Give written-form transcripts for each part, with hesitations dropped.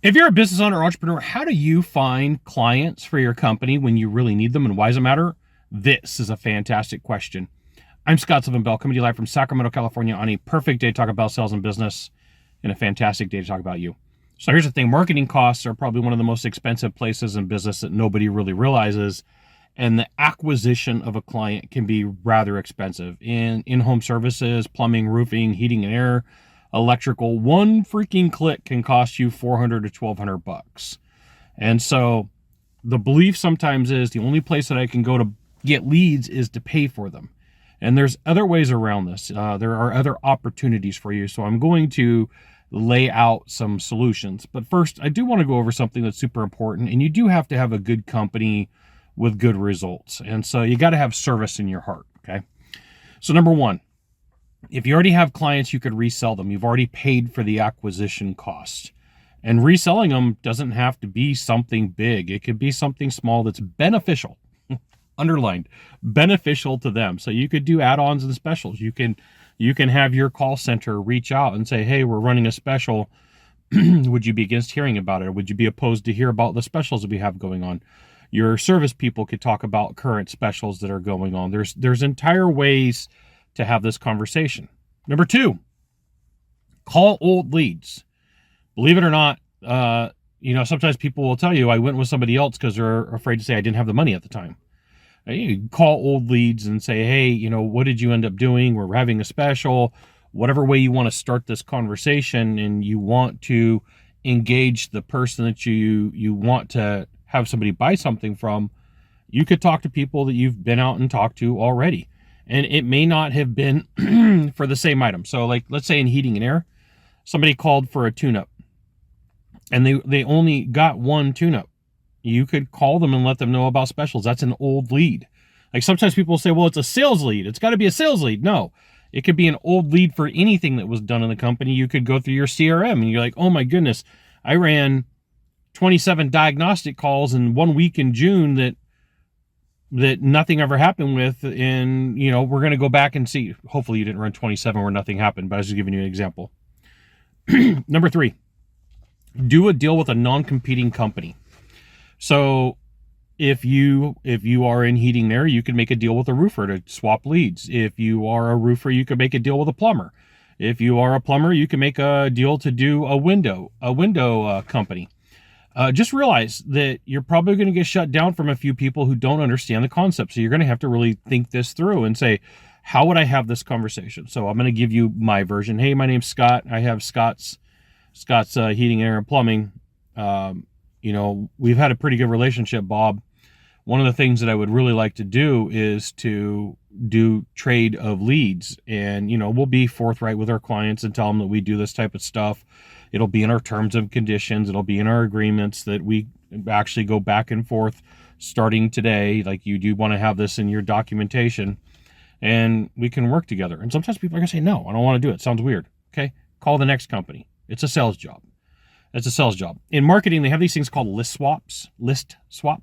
If you're a business owner or entrepreneur, how do you find clients for your company when you really need them, and why does it matter? This is a fantastic question. I'm Scott Sylvan Bell, coming to you live from Sacramento, California, on a perfect day to talk about sales and business, and a fantastic day to talk about you. So here's the thing. Marketing costs are probably one of the most expensive places in business that nobody really realizes, and the acquisition of a client can be rather expensive. In-home services, plumbing, roofing, heating and air, electrical, one freaking click can cost you $400 to $1,200. And so the belief sometimes is the only place that I can go to get leads is to pay for them. And there's other ways around this. There are other opportunities for you. So I'm going to lay out some solutions. But first, I do want to go over something that's super important. And you do have to have a good company with good results. And so you got to have service in your heart. Okay. So number one, if you already have clients, you could resell them. You've already paid for the acquisition cost. And reselling them doesn't have to be something big. It could be something small that's beneficial. Underlined, beneficial to them. So you could do add-ons and specials. You can have your call center reach out and say, hey, we're running a special. Would you be against hearing about it? Or would you be opposed to hear about the specials that we have going on? Your service people could talk about current specials that are going on. There's entire ways to have this conversation. Number two, call old leads. Believe it or not, sometimes people will tell you, I went with somebody else because they're afraid to say I didn't have the money at the time. You call old leads and say, hey, what did you end up doing? We're having a special, whatever way you want to start this conversation, and you want to engage the person that you want to have somebody buy something from. You could talk to people that you've been out and talked to already. And it may not have been for the same item. So like, let's say in heating and air, somebody called for a tune-up and they only got one tune-up. You could call them and let them know about specials. That's an old lead. Like sometimes people say, well, it's a sales lead. It's got to be a sales lead. No, it could be an old lead for anything that was done in the company. You could go through your CRM and you're like, oh my goodness, I ran 27 diagnostic calls in 1 week in June that nothing ever happened with. And, we're going to go back and see. Hopefully you didn't run 27 where nothing happened, but I was just giving you an example. Number three, do a deal with a non-competing company. So if you are in heating there, you can make a deal with a roofer to swap leads. If you are a roofer, you could make a deal with a plumber. If you are a plumber, you can make a deal to do a window company. Just realize that you're probably going to get shut down from a few people who don't understand the concept. So you're going to have to really think this through and say, how would I have this conversation? So I'm going to give you my version. Hey, my name's Scott. I have Scott's Heating, Air, and Plumbing. We've had a pretty good relationship, Bob. One of the things that I would really like to do is to do trade of leads. And, we'll be forthright with our clients and tell them that we do this type of stuff. It'll be in our terms and conditions. It'll be in our agreements that we actually go back and forth starting today. Like, you do want to have this in your documentation, and we can work together. And sometimes people are going to say, no, I don't want to do it. It sounds weird. Okay. Call the next company. It's a sales job. It's a sales job. In marketing, they have these things called list swap.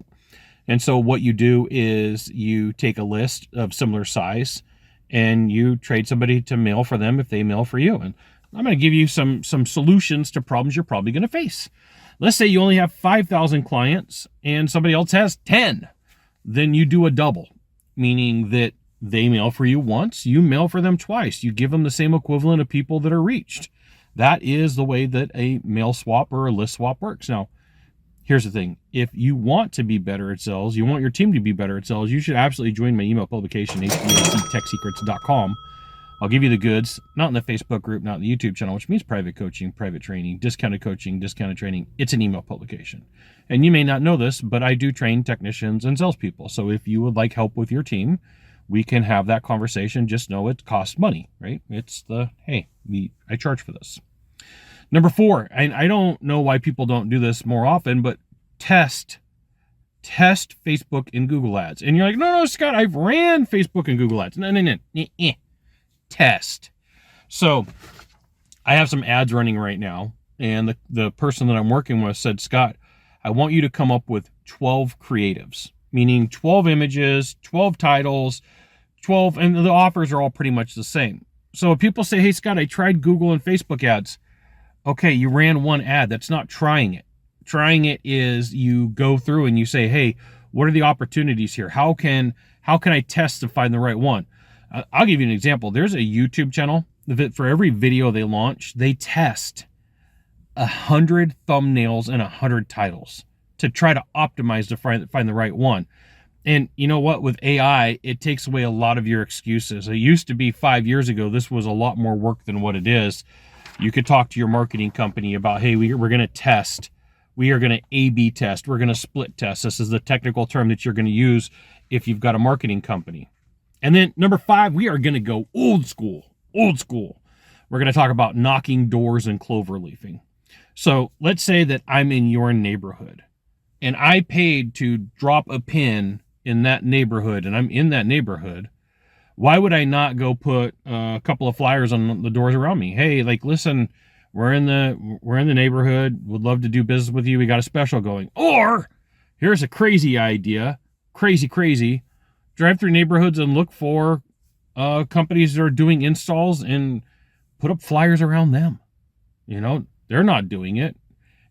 And so what you do is you take a list of similar size and you trade somebody to mail for them if they mail for you. And I'm going to give you some solutions to problems you're probably going to face. Let's say you only have 5,000 clients and somebody else has 10. Then you do a double, meaning that they mail for you once, you mail for them twice. You give them the same equivalent of people that are reached. That is the way that a mail swap or a list swap works. Now, here's the thing. If you want to be better at sales, you want your team to be better at sales, you should absolutely join my email publication, hvactechsecrets.com. I'll give you the goods, not in the Facebook group, not in the YouTube channel, which means private coaching, private training, discounted coaching, discounted training. It's an email publication. And you may not know this, but I do train technicians and salespeople. So if you would like help with your team, we can have that conversation. Just know it costs money, right? It's I charge for this. Number four, and I don't know why people don't do this more often, but test Facebook and Google ads. And you're like, no, Scott, I've ran Facebook and Google ads. No. Test. So I have some ads running right now, and the person that I'm working with said, Scott, I want you to come up with 12 creatives, meaning 12 images, 12 titles, 12, and the offers are all pretty much the same. So if people say, hey, Scott, I tried Google and Facebook ads. Okay, you ran one ad. That's not trying it. Trying it is you go through and you say, hey, what are the opportunities here? How can I test to find the right one? I'll give you an example. There's a YouTube channel that for every video they launch, they test 100 thumbnails and 100 titles to try to optimize to find the right one. And you know what? With AI, it takes away a lot of your excuses. It used to be 5 years ago, this was a lot more work than what it is. You could talk to your marketing company about, hey, we're going to test. We are going to A/B test. We're going to split test. This is the technical term that you're going to use if you've got a marketing company. And then number 5, we are going to go old school. Old school. We're going to talk about knocking doors and clover leafing. So let's say that I'm in your neighborhood and I paid to drop a pin in that neighborhood and I'm in that neighborhood. Why would I not go put a couple of flyers on the doors around me? Hey, like, listen, we're in the neighborhood. Would love to do business with you. We got a special going. Or here's a crazy idea. Crazy. Drive through neighborhoods and look for companies that are doing installs and put up flyers around them. You know, they're not doing it.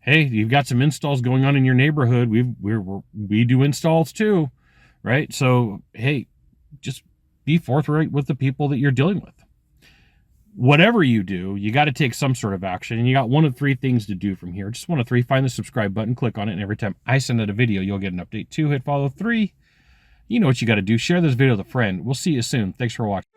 Hey, you've got some installs going on in your neighborhood. We do installs too, right? So, hey, just be forthright with the people that you're dealing with. Whatever you do, you got to take some sort of action, and you got one of 3 things to do from here. Just one of 3, find the subscribe button, click on it, and every time I send out a video, you'll get an update. 2, hit follow. 3, you know what you got to do. Share this video with a friend. We'll see you soon. Thanks for watching.